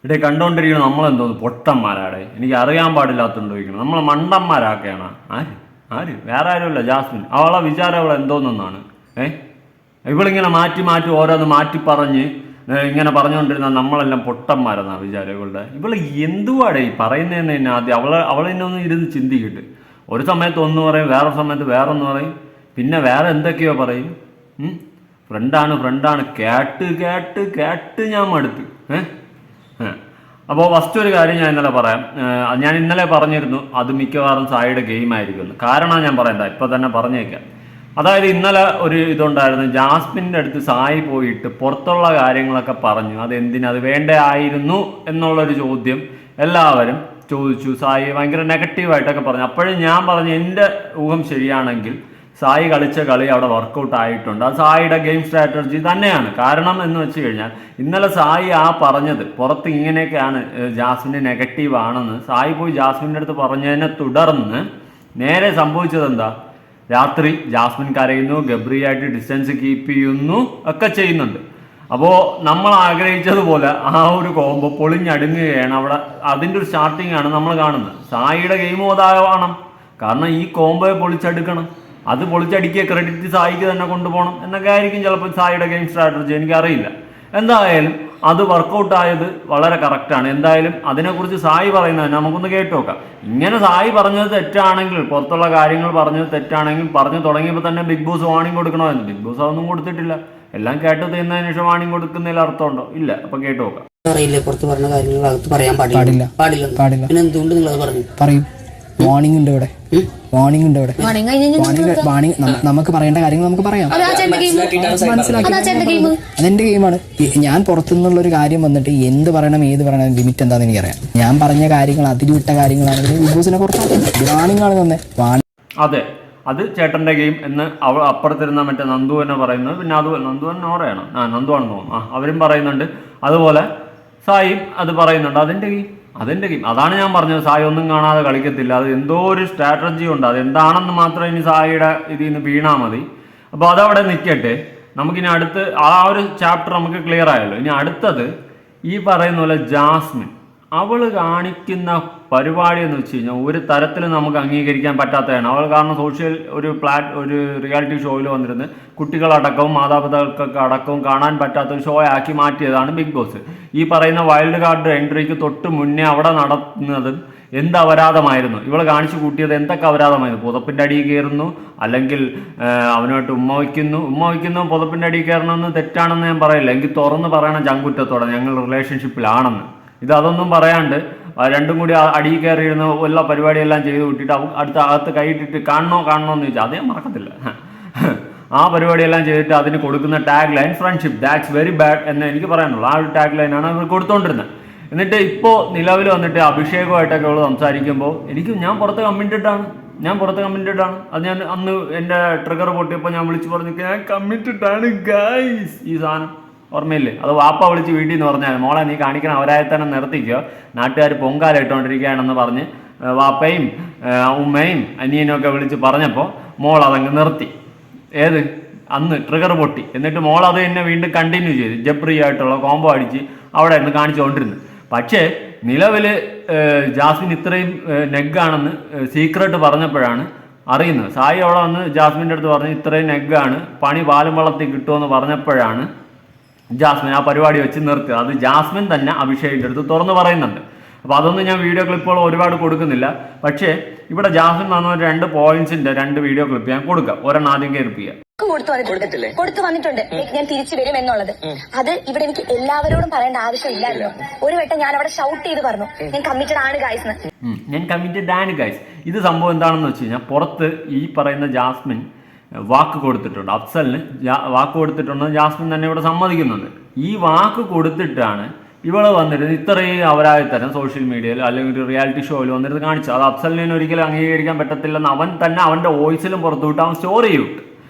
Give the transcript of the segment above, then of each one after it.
ഇവിടെ കണ്ടോണ്ടിരിക്കണം നമ്മളെന്തോന്ന് പൊട്ടന്മാരാടെ. എനിക്ക് അറിയാൻ പാടില്ലാത്തോണ്ട് ചോദിക്കണം. നമ്മളെ മണ്ടന്മാരാക്കെയാണ്. ആര് ആര് വേറെ ആരുമല്ല, ജാസ്മിൻ. അവളെ വിചാരം അവളെ എന്തോന്നാണ്. ഇവളിങ്ങനെ മാറ്റി മാറ്റി ഓരോന്ന് മാറ്റി പറഞ്ഞ് ഇങ്ങനെ പറഞ്ഞുകൊണ്ടിരുന്ന നമ്മളെല്ലാം പൊട്ടന്മാരെന്നാ വിചാരം ഇവളുടെ. ഇവള് എന്തുവാടേ ഈ പറയുന്നതെന്ന് തന്നെ ആദ്യം അവളെന്നൊന്ന് ഇരുന്ന് ചിന്തിക്കിട്ട്. ഒരു സമയത്ത് ഒന്ന് പറയും, വേറെ സമയത്ത് വേറൊന്ന് പറയും, പിന്നെ വേറെ എന്തൊക്കെയോ പറയും. ഫ്രണ്ടാണ് കേട്ട് കേട്ട് കേട്ട് ഞാൻ മടുത്തു. അപ്പോൾ ഫസ്റ്റ് ഒരു കാര്യം ഞാൻ ഇന്നലെ പറയാം. ഞാൻ ഇന്നലെ പറഞ്ഞിരുന്നു അത് മിക്കവാറും സായിയുടെ ഗെയിം ആയിരിക്കുമെന്ന്. കാരണം ഞാൻ പറയണ്ട, ഇപ്പം തന്നെ പറഞ്ഞേക്കാം. അതായത് ഇന്നലെ ഒരു ഇതുണ്ടായിരുന്നു, ജാസ്മിൻ്റെ അടുത്ത് സായി പോയിട്ട് പുറത്തുള്ള കാര്യങ്ങളൊക്കെ പറഞ്ഞു. അത് വേണ്ടേ ആയിരുന്നു എന്നുള്ളൊരു ചോദ്യം എല്ലാവരും ചോദിച്ചു. സായി ഭയങ്കര നെഗറ്റീവായിട്ടൊക്കെ പറഞ്ഞു. അപ്പോഴും ഞാൻ പറഞ്ഞു, എൻ്റെ ഊഹം ശരിയാണെങ്കിൽ സായി കളിച്ച കളി അവിടെ വർക്കൗട്ട് ആയിട്ടുണ്ട്. അത് സായിയുടെ ഗെയിം സ്ട്രാറ്റജി തന്നെയാണ്. കാരണം എന്ന് വെച്ച് കഴിഞ്ഞാൽ ഇന്നലെ സായി പറഞ്ഞത് പുറത്ത് ഇങ്ങനെയൊക്കെയാണ്, ജാസ്മിന് നെഗറ്റീവ് ആണെന്ന് സായി പോയി ജാസ്മിൻ്റെ അടുത്ത് പറഞ്ഞതിനെ തുടർന്ന് നേരെ സംഭവിച്ചത് എന്താ? രാത്രി ജാസ്മിൻ കരയുന്നു, ഗബ്രിയായിട്ട് ഡിസ്റ്റൻസ് കീപ്പ് ചെയ്യുന്നു, ഒക്കെ ചെയ്യുന്നുണ്ട്. അപ്പോൾ നമ്മൾ ആഗ്രഹിച്ചതുപോലെ ആ ഒരു കോംബോ പൊളിഞ്ഞടുങ്ങുകയാണ് അവിടെ. അതിൻ്റെ ഒരു സ്റ്റാർട്ടിംഗ് ആണ് നമ്മൾ കാണുന്നത്. സായിയുടെ ഗെയിം അതാവണം. കാരണം ഈ കോംബോയെ പൊളിച്ചെടുക്കണം. അത് പൊളിച്ചടിക്കുക, ക്രെഡിറ്റ് സായിക്ക് തന്നെ കൊണ്ടുപോകണം എന്നൊക്കെ ആയിരിക്കും ചിലപ്പോൾ സായിയുടെ ഗെയിം സ്ട്രാറ്റജി. എനിക്കറിയില്ല. എന്തായാലും അത് വർക്കൗട്ട് ആയത് വളരെ കറക്റ്റാണ്. എന്തായാലും അതിനെക്കുറിച്ച് സായി പറയുന്നത് നമുക്കൊന്ന് കേട്ടു നോക്കാം. ഇങ്ങനെ സായി പറഞ്ഞത് തെറ്റാണെങ്കിൽ, പുറത്തുള്ള കാര്യങ്ങൾ പറഞ്ഞത് തെറ്റാണെങ്കിൽ, പറഞ്ഞു തുടങ്ങിയപ്പോൾ തന്നെ ബിഗ് ബോസ് വാണിംഗ് കൊടുക്കണമെന്ന്. ബിഗ് ബോസ് അതൊന്നും കൊടുത്തിട്ടില്ല. എല്ലാം കേട്ട് തീർന്നതിന് ശേഷം വാണിംഗ് കൊടുക്കുന്നതിൽ അർത്ഥമുണ്ടോ? ഇല്ല. അപ്പൊ കേട്ടു നോക്കാം. അറിയില്ലേ, പുറത്ത് പറഞ്ഞ കാര്യങ്ങൾ അകത്ത് പറയാൻ പാടില്ല. പിന്നെ എന്തുകൊണ്ട് നിങ്ങൾ അത് പറഞ്ഞു? പറയും. വാണിംഗ് ഉണ്ട് ഇവിടെ, വാണിംഗ് ഉണ്ട് ഇവിടെ. വാണിംഗ് നമുക്ക് പറയേണ്ട കാര്യങ്ങൾ നമുക്ക് പറയാം. മനസ്സിലാക്കി. അതെന്റെ ഗെയിമാണ്. ഞാൻ പുറത്തുനിന്നുള്ള ഒരു കാര്യം വന്നിട്ട് എന്ത് പറയണം ഏത് പറയണം ലിമിറ്റ് എന്താന്ന് എനിക്കറിയാം. ഞാൻ പറഞ്ഞ കാര്യങ്ങൾ അതിരുവിട്ട കാര്യങ്ങളാണെങ്കിൽ ബിഗ് ബോസിനെ പുറത്താക്കും. വാണിംഗ് ആണ് തന്നെ. അതെ, അത് ചേട്ടന്റെ ഗെയിം എന്ന് അപ്പുറത്തിരുന്ന മറ്റേ നന്ദു തന്നെ പറയുന്നത്. പിന്നെ അതുപോലെ നന്ദു നോറയാണ്, നന്ദുവാണെന്ന് തോന്നുന്നു. അവരും പറയുന്നുണ്ട്. അതുപോലെ സായിയും അത് പറയുന്നുണ്ട്. അതിന്റെ ഗെയിം അതാണ് ഞാൻ പറഞ്ഞത്. സായി ഒന്നും കാണാതെ കളിക്കത്തില്ല. അത് എന്തോ ഒരു സ്ട്രാറ്റജി ഉണ്ട്. അത് എന്താണെന്ന് മാത്രം ഇനി സായിയുടെ ഇതിൽ നിന്ന് വീണാൽ മതി. അപ്പോൾ അതവിടെ നിൽക്കട്ടെ. നമുക്കിനി അടുത്ത് ആ ഒരു ചാപ്റ്റർ നമുക്ക് ക്ലിയർ ആയല്ലോ. ഇനി അടുത്തത് ഈ പറയുന്ന പോലെ ജാസ്മിൻ അവൾ കാണിക്കുന്ന പരിപാടി എന്ന് വെച്ച് കഴിഞ്ഞാൽ ഒരു തരത്തിൽ നമുക്ക് അംഗീകരിക്കാൻ പറ്റാത്തതാണ്. അവൾ കാരണം ഒരു റിയാലിറ്റി ഷോയിൽ വന്നിരുന്ന് കുട്ടികളടക്കവും മാതാപിതാക്കൾക്ക് അടക്കവും കാണാൻ പറ്റാത്ത ഒരു ഷോ ആക്കി മാറ്റിയതാണ് ബിഗ് ബോസ്. ഈ പറയുന്ന വൈൽഡ് കാർഡ് എൻട്രിക്ക് തൊട്ട് മുന്നേ അവിടെ നടത്തുന്നതും എന്ത് അപരാധമായിരുന്നു. ഇവൾ കാണിച്ചു കൂട്ടിയത് എന്തൊക്കെ അപരാധമായിരുന്നു. പുതപ്പിൻ്റെ അടിയിൽ കയറുന്നു, അല്ലെങ്കിൽ അവനുമായിട്ട് ഉമ്മ വയ്ക്കുന്നു. പുതപ്പിൻ്റെ അടിയിൽ കയറണമെന്ന് തെറ്റാണെന്ന് ഞാൻ പറയില്ല. എനിക്ക് തുറന്ന് പറയണം ചങ്കുറ്റത്തോടെ ഞങ്ങൾ റിലേഷൻഷിപ്പിലാണെന്ന്. അതൊന്നും പറയാണ്ട് രണ്ടും കൂടി അടിയിൽ കയറിയിരുന്ന എല്ലാ പരിപാടിയെല്ലാം ചെയ്ത് വിട്ടിട്ട് അകത്ത് കൈയിട്ടിട്ട് കാണണോ എന്ന് ചോദിച്ചാൽ അതേ മറക്കത്തില്ല. ആ പരിപാടിയെല്ലാം ചെയ്തിട്ട് അതിന് കൊടുക്കുന്ന tag line friendship that's very bad എന്ന് എനിക്ക് പറയാനുള്ളൂ. ആ ഒരു ടാഗ് ലൈനാണ് അവർ കൊടുത്തോണ്ടിരുന്നത്. എന്നിട്ട് ഇപ്പോൾ നിലവിൽ വന്നിട്ട് അഭിഷേകമായിട്ടൊക്കെ അവൾ സംസാരിക്കുമ്പോൾ ഞാൻ പുറത്ത് കമ്മിറ്റഡ് ആണ്. അത് ഞാൻ അന്ന് എൻ്റെ ട്രിഗർ പൊട്ടിയപ്പോൾ ഞാൻ വിളിച്ച് പറഞ്ഞു, ഞാൻ കമ്മിറ്റഡ് ആണ് ഗൈസ്. ഈ സാധനം ഓർമ്മയില്ലേ? അത് വാപ്പ വിളിച്ച് വീട്ടിൽ നിന്ന് പറഞ്ഞാൽ, മോളെ നീ കാണിക്കണം അവരായി തന്നെ നിർത്തിക്കോ, നാട്ടുകാർ പൊങ്കാല ഇട്ടുകൊണ്ടിരിക്കുകയാണെന്ന് പറഞ്ഞ് വാപ്പയും ഉമ്മയും അനിയനും ഒക്കെ വിളിച്ച് പറഞ്ഞപ്പോൾ മോൾ അതങ്ങ് നിർത്തി. അന്ന് ട്രിഗർ പൊട്ടി. എന്നിട്ട് മോൾ അത് തന്നെ വീണ്ടും കണ്ടിന്യൂ ചെയ്ത് ജബ്രി ആയിട്ടുള്ള കോംബോ അടിച്ച് അവിടെ നിന്ന് കാണിച്ചുകൊണ്ടിരുന്നു. പക്ഷേ നിലവിൽ ജാസ്മിൻ ഇത്രയും നെഗ്ഗാണെന്ന് സീക്രട്ട് പറഞ്ഞപ്പോഴാണ് അറിയുന്നത്. സായി അവിടെ വന്ന് ജാസ്മിൻ്റെ അടുത്ത് പറഞ്ഞ് ഇത്രയും നെഗ്ഗാണ്, പണി പാലും വെള്ളത്തിൽ കിട്ടുമെന്ന് പറഞ്ഞപ്പോഴാണ് ജാസ്മിൻ ആ പരിപാടി വെച്ച് നിർത്തുക. അത് ജാസ്മിൻ തന്നെ അഭിഷേകിൻ്റെ അടുത്ത് തുറന്ന് പറയുന്നുണ്ട്. അപ്പോൾ അതൊന്നും ഞാൻ വീഡിയോ ക്ലിപ്പുകൾ ഒരുപാട് കൊടുക്കുന്നില്ല. പക്ഷേ ഇവിടെ ജാസ്മിൻ വന്ന 2 പോയിന്റ്സിന്റെ 2 വീഡിയോ ക്ലിപ്പ് ഞാൻ കൊടുക്കാം. ഒരെണ്ണം ആദ്യം കേൾപ്പിക്കുക. കൊടുത്തു വന്നിട്ടുണ്ട്, ഞാൻ തിരിച്ചു വരും എന്നുള്ളത്. അത് ഇവിടെ എനിക്ക് എല്ലാവരോടും പറയേണ്ട ആവശ്യമില്ലായിരുന്നു. ഒരു വട്ടം ഞാൻ അവിടെ ഷൗട്ട് ചെയ്ത് പറഞ്ഞു, ഞാൻ കമ്മിറ്റഡ് ആണ് ഗൈസ്. ഇത് സംഭവം എന്താണെന്ന് വെച്ച് കഴിഞ്ഞാൽ പുറത്ത് ഈ പറയുന്ന ജാസ്മിൻ വാക്ക് കൊടുത്തിട്ടുണ്ട്. അഫ്സലിന് വാക്ക് കൊടുത്തിട്ടുണ്ടെന്ന് ജാസ്മിൻ തന്നെ ഇവിടെ സമ്മതിക്കുന്നുണ്ട്. ഈ വാക്ക് കൊടുത്തിട്ടാണ് ഇവള് വന്നിരുന്നത് ഇത്രയും അവരായിത്തരം സോഷ്യൽ മീഡിയയിൽ അല്ലെങ്കിൽ ഒരു റിയാലിറ്റി ഷോയിൽ വന്നിരുന്ന് കാണിച്ചത്. അത് അഫ്സലിനെ ഒരിക്കലും അംഗീകരിക്കാൻ പറ്റത്തില്ലെന്ന് അവൻ തന്നെ അവൻ്റെ വോയിസിലും പുറത്തുവിട്ട് അവൻ സ്റ്റോറി ചെയ്തിട്ട്.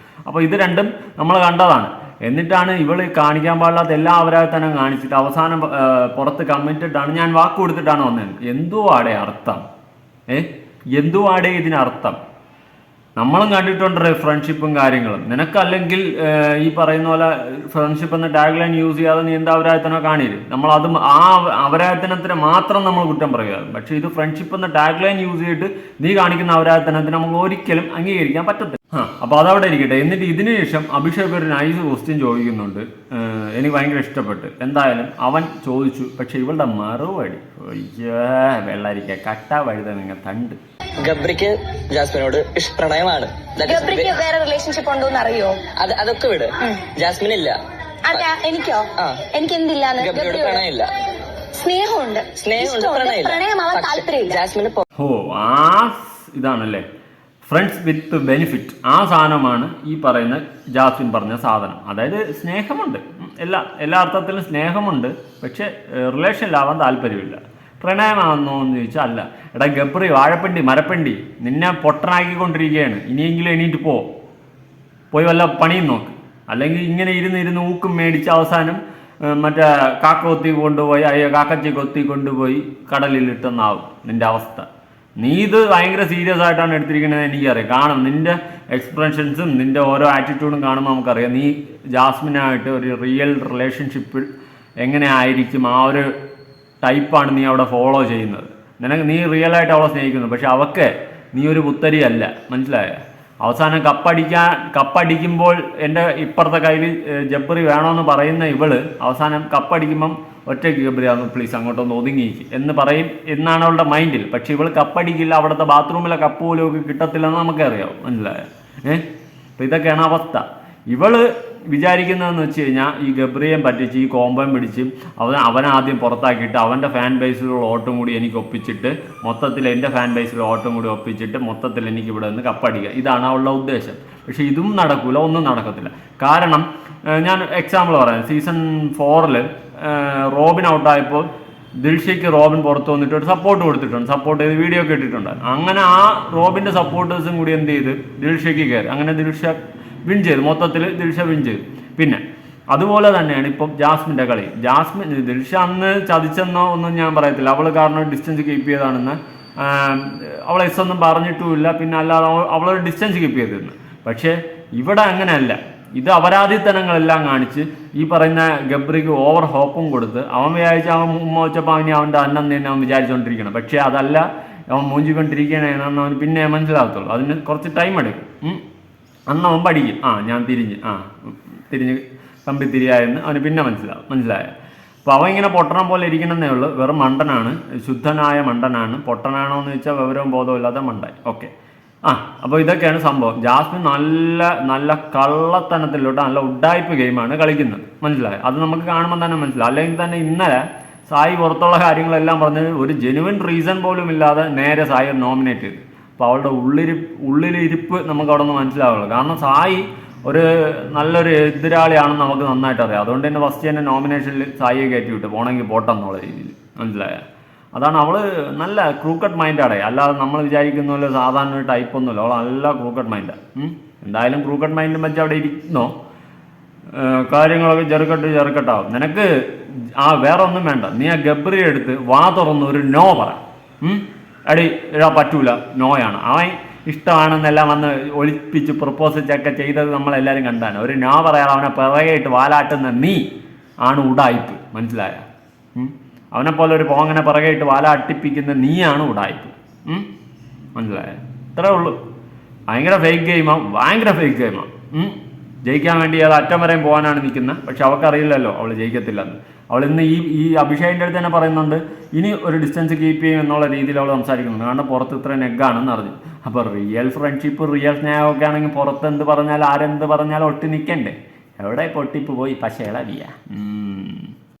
അപ്പോൾ ഇത് രണ്ടും നമ്മൾ കണ്ടതാണ്. എന്നിട്ടാണ് ഇവള് കാണിക്കാൻ പാടില്ലാത്ത എല്ലാ അവരായിത്തരം കാണിച്ചിട്ട് അവസാനം പുറത്ത് കമ്മിറ്റഡ് ആണ്, ഞാൻ വാക്ക് കൊടുത്തിട്ടാണ് വന്നത്. എന്തുവാടേ അർത്ഥം? എന്തുവാടേ ഇതിനർത്ഥം? നമ്മളും കണ്ടിട്ടുണ്ട് ഫ്രണ്ട്ഷിപ്പും കാര്യങ്ങളും. നിനക്കല്ലെങ്കിൽ ഈ പറയുന്ന പോലെ ഫ്രണ്ട്ഷിപ്പ് എന്ന ടാഗ് ലൈൻ യൂസ് ചെയ്യാതെ നീ എന്താ അവരായത്തനോ കാണില്ല. നമ്മളത് ആ അവരായത്തനത്തിന് മാത്രം നമ്മൾ കുറ്റം പറയുക. പക്ഷേ ഇത് ഫ്രണ്ട്ഷിപ്പ് എന്ന ടാഗ് ലൈൻ യൂസ് ചെയ്തിട്ട് നീ കാണിക്കുന്ന അവരായത്തനത്തിന് നമുക്ക് ഒരിക്കലും അംഗീകരിക്കാൻ പറ്റത്തില്ല. അപ്പോൾ അതവിടെ ഇരിക്കട്ടെ. എന്നിട്ട് ഇതിനു ശേഷം അഭിഷേക് ഒരു നൈസ് ക്വസ്റ്റ്യൻ ചോദിക്കുന്നുണ്ട്. എനിക്ക് ഭയങ്കര ഇഷ്ടപ്പെട്ട്. എന്തായാലും അവൻ ചോദിച്ചു, പക്ഷെ ഇവളുടെ മറുപടി വെള്ളരിക്ക കട്ട വഴുത നിങ്ങൾ തണ്ട്. ഗബ്രിക്ക് ജാസ്മിനോട് പ്രണയമാണ്. ഗബ്രിക്ക് വേറെ റിലേഷൻഷിപ്പ് ഉണ്ടോ എന്ന് അറിയോ? അതൊക്കെ വിട്. ജാസ്മിൻ ഇല്ല. അതാ എനിക്കോ? എനിക്ക് എന്തില്ലാന്ന്? ഗബ്രിയോട് പ്രണയമില്ല. സ്നേഹമുണ്ട്, പ്രണയമാവാൻ താല്പര്യമില്ല. ജാസ്മിന് ആ ഇതാണല്ലേ ഫ്രണ്ട്സ് വിത്ത് ബെനിഫിറ്റ്. ആ സാധനമാണ് ഈ പറയുന്ന ജാസ്മിൻ പറഞ്ഞ സാധനം. അതായത് സ്നേഹമുണ്ട്, എല്ലാ അർത്ഥത്തിലും സ്നേഹമുണ്ട്, പക്ഷെ റിലേഷനിലാവാൻ താല്പര്യമില്ല. പ്രണയമാണെന്നോ എന്ന് ചോദിച്ചാൽ അല്ല. എടാ ഗബ്രി, വാഴപ്പണ്ടി മരപ്പണ്ടി, നിന്നെ പൊട്ടനാക്കിക്കൊണ്ടിരിക്കുകയാണ്. ഇനിയെങ്കിലും എണീറ്റ് പോയി വല്ല പണിയും നോക്ക്. അല്ലെങ്കിൽ ഇങ്ങനെ ഇരുന്ന് ഊക്കും മേടിച്ച് അവസാനം മറ്റേ കാക്കൊത്തി കൊണ്ടുപോയി കാക്കച്ചി കൊത്തി കൊണ്ടുപോയി കടലിലിട്ടെന്നാവും നിന്റെ അവസ്ഥ. നീ ഇത് ഭയങ്കര സീരിയസ് ആയിട്ടാണ് എടുത്തിരിക്കുന്നത് എനിക്കറിയാം. കാണും നിന്റെ എക്സ്പ്രഷൻസും നിന്റെ ഓരോ ആറ്റിറ്റ്യൂഡും കാണുമ്പോൾ നമുക്കറിയാം നീ ജാസ്മിനായിട്ട് ഒരു റിയൽ റിലേഷൻഷിപ്പിൽ എങ്ങനെ ആയിരിക്കും ആ ഒരു ടൈപ്പാണ് നീ അവിടെ ഫോളോ ചെയ്യുന്നത്. നീ റിയലായിട്ട് അവളെ സ്നേഹിക്കുന്നു, പക്ഷെ അവൾക്ക് നീ ഒരു പുത്തരിയല്ല. മനസ്സിലായോ? അവസാനം കപ്പടിക്കുമ്പോൾ എൻ്റെ ഇപ്പുറത്തെ കയ്യിൽ ജബ്രി വേണമെന്ന് പറയുന്ന ഇവള് അവസാനം കപ്പടിക്കുമ്പം ഒറ്റയ്ക്ക് ഗബ്രി പ്ലീസ് അങ്ങോട്ടൊന്ന് ഒതുങ്ങിയിരിക്കും എന്ന് പറയും എന്നാണ് അവളുടെ മൈൻഡിൽ. പക്ഷെ ഇവൾ കപ്പടിക്കില്ല, അവിടുത്തെ ബാത്റൂമിലെ കപ്പ് പോലും ഒക്കെ കിട്ടത്തില്ലെന്ന് നമുക്കറിയാം. മനസ്സിലായോ? അപ്പം ഇതൊക്കെയാണ് അവസ്ഥ. ഇവള് വിചാരിക്കുന്നതെന്ന് വെച്ച് കഴിഞ്ഞാൽ ഈ ഗബ്രിയെ പറ്റിച്ച് ഈ കോമ്പം പിടിച്ച് അവനാദ്യം പുറത്താക്കിയിട്ട് അവൻ്റെ ഫാൻ ബേസിലുള്ള ഓട്ടം കൂടി എനിക്ക് ഒപ്പിച്ചിട്ട് മൊത്തത്തിൽ എൻ്റെ ഫാൻ ബേസിലുള്ള ഓട്ടം കൂടി ഒപ്പിച്ചിട്ട് മൊത്തത്തിൽ എനിക്ക് ഇവിടെ നിന്ന് കപ്പടിക്കുക. ഇതാണ് അവളുടെ ഉദ്ദേശം. പക്ഷേ ഇതും നടക്കില്ല, ഒന്നും നടക്കത്തില്ല. കാരണം ഞാൻ എക്സാമ്പിൾ പറയാം. സീസൺ 4 റോബിൻ ഔട്ടായപ്പോൾ ദിൽഷയ്ക്ക് റോബിൻ പുറത്ത് വന്നിട്ട് ഒരു സപ്പോർട്ട് കൊടുത്തിട്ടുണ്ട്, സപ്പോർട്ട് ചെയ്ത് വീഡിയോ ഒക്കെ ഇട്ടിട്ടുണ്ട്. അങ്ങനെ ആ റോബിൻ്റെ സപ്പോർട്ടേഴ്സും കൂടി എന്ത് ചെയ്ത് ദിൽഷയ്ക്ക് കയറി. അങ്ങനെ ദിൽഷ വിൻ ചെയ്തു, മൊത്തത്തിൽ ദിൽഷ വിൻ ചെയ്തു. പിന്നെ അതുപോലെ തന്നെയാണ് ഇപ്പം ജാസ്മിൻ്റെ കളി. ദിൽഷ അന്ന് ചതിച്ചെന്നോ ഒന്നും ഞാൻ പറയത്തില്ല. അവൾ കാരണം ഡിസ്റ്റൻസ് കീപ്പ് ചെയ്തതാണെന്ന് അവളെ ഒന്നും പറഞ്ഞിട്ടുമില്ല. പിന്നെ അല്ലാതെ അവളൊരു ഡിസ്റ്റൻസ് കീപ്പ് ചെയ്തിരുന്നു. പക്ഷേ ഇവിടെ അങ്ങനെയല്ല. ഇത് അപരാധിത്തനങ്ങളെല്ലാം കാണിച്ച് ഈ പറയുന്ന ഗബ്രിക്ക് ഓവർ ഹോപ്പും കൊടുത്ത് അവൻ വിചാരിച്ച് അവൻ ഉമ്മ വെച്ചപ്പോൾ അവന് അവൻ്റെ അന്നം തന്നെ അവൻ വിചാരിച്ചുകൊണ്ടിരിക്കണം. പക്ഷേ അതല്ല, അവൻ മൂഞ്ചിക്കൊണ്ടിരിക്കണേന്ന് അവന് പിന്നെ മനസ്സിലാകത്തുള്ളൂ. അതിന് കുറച്ച് ടൈം എടുക്കും. അന്ന് അവൻ പഠിക്കും. ഞാൻ തിരിഞ്ഞ് കമ്പിത്തിരിയായെന്ന് അവന് പിന്നെ മനസ്സിലായ. അപ്പോൾ അവൻ ഇങ്ങനെ പൊട്ടണം പോലെ ഇരിക്കണമെന്നേ ഉള്ളൂ. വെറും മണ്ടനാണ്, ശുദ്ധനായ മണ്ടനാണ്. പൊട്ടനാണോ എന്ന് വെച്ചാൽ വിവരവും ബോധമില്ലാത്ത മണ്ടായി. ഓക്കെ. അപ്പോൾ ഇതൊക്കെയാണ് സംഭവം. ജാസ്മിൻ നല്ല കള്ളത്തനത്തിലോട്ട് നല്ല ഉഡ്ഡായ്പ് ഗെയിമാണ് കളിക്കുന്നത്. മനസ്സിലായോ? അത് നമുക്ക് കാണുമ്പോൾ തന്നെ മനസ്സിലാവും. അല്ലെങ്കിൽ തന്നെ ഇന്നലെ സായി പുറത്തുള്ള കാര്യങ്ങളെല്ലാം പറഞ്ഞ് ഒരു ജെനുവിൻ റീസൺ പോലും ഇല്ലാതെ നേരെ സായി നോമിനേറ്റ് ചെയ്തു. അപ്പോൾ അവളുടെ ഉള്ളിലിരിപ്പ് നമുക്ക് അവിടെ നിന്ന് മനസ്സിലാവുള്ളൂ. കാരണം സായി ഒരു നല്ലൊരു എതിരാളിയാണെന്ന് നമുക്ക് നന്നായിട്ട് അറിയാം. അതുകൊണ്ട് തന്നെ ഫസ്റ്റ് തന്നെ നോമിനേഷനിൽ സായിയെ കയറ്റി വിട്ടു, പോണെങ്കിൽ പോട്ടെന്നുള്ള രീതിയിൽ. മനസ്സിലായോ? അതാണ് അവൾ നല്ല ക്രൂക്കട്ട് മൈൻഡാണ്. അല്ലാതെ നമ്മൾ വിചാരിക്കുന്ന പോലെ സാധാരണ ഒരു ടൈപ്പൊന്നുമില്ല. അവൾ നല്ല ക്രൂക്കട്ട് മൈൻഡാണ്. എന്തായാലും ക്രൂക്കട്ട് മൈൻഡും വെച്ച് അവിടെ ഇരിക്കുന്നോ കാര്യങ്ങളൊക്കെ ചെറുക്കട്ടാവും. നിനക്ക് വേറെ ഒന്നും വേണ്ട. നീ ആ ഗബ്രിയെ എടുത്ത് വാ തുറന്ന് ഒരു നോ പറ. എടി പറ്റൂല, നോയാണ്. അവൻ ഇഷ്ടമാണെന്നെല്ലാം വന്ന് ഒളിപ്പിച്ച് പ്രപ്പോസൊക്കെ ചെയ്തത് നമ്മളെല്ലാവരും കണ്ടാണ്. ഒരു നോ പറയാതെ അവനെ പിറകെയിട്ട് വാലാട്ടുന്ന നീ ആണ് ഉഡായിപ്പ്. മനസ്സിലായ? അവനെപ്പോലെ ഒരു പോങ്ങനെ പിറകെയിട്ട് വാലാട്ടിപ്പിക്കുന്ന നീയാണ് ഉഡായിപ്പ്. മനസ്സിലായ? ഇത്രേ ഉള്ളൂ. ഭയങ്കര ഫേക്ക് ഗെയിമാണ്. ജയിക്കാൻ വേണ്ടി അത് അറ്റം വരെയും പോകാനാണ് നിൽക്കുന്നത്. പക്ഷെ അവൾക്കറിയില്ലല്ലോ അവൾ ജയിക്കത്തില്ലെന്ന്. അവൾ ഇന്ന് ഈ അഭിഷേകിൻ്റെ അടുത്ത് തന്നെ പറയുന്നുണ്ട് ഇനി ഒരു ഡിസ്റ്റൻസ് കീപ്പ് ചെയ്യും എന്നുള്ള രീതിയിൽ അവൾ സംസാരിക്കുന്നുണ്ട്. കാരണം പുറത്ത് ഇത്ര നെഗ്ഗാണെന്ന് അറിഞ്ഞു. അപ്പോൾ റിയൽ ഫ്രണ്ട്ഷിപ്പ് റിയൽ സ്നേഹമൊക്കെ ആണെങ്കിൽ പുറത്ത് എന്ത് പറഞ്ഞാൽ ആരെന്ത് പറഞ്ഞാലും ഒട്ടി നിൽക്കണ്ടേ? എവിടെ പൊട്ടിപ്പ് പോയി പക്ഷേ ഇളവിയ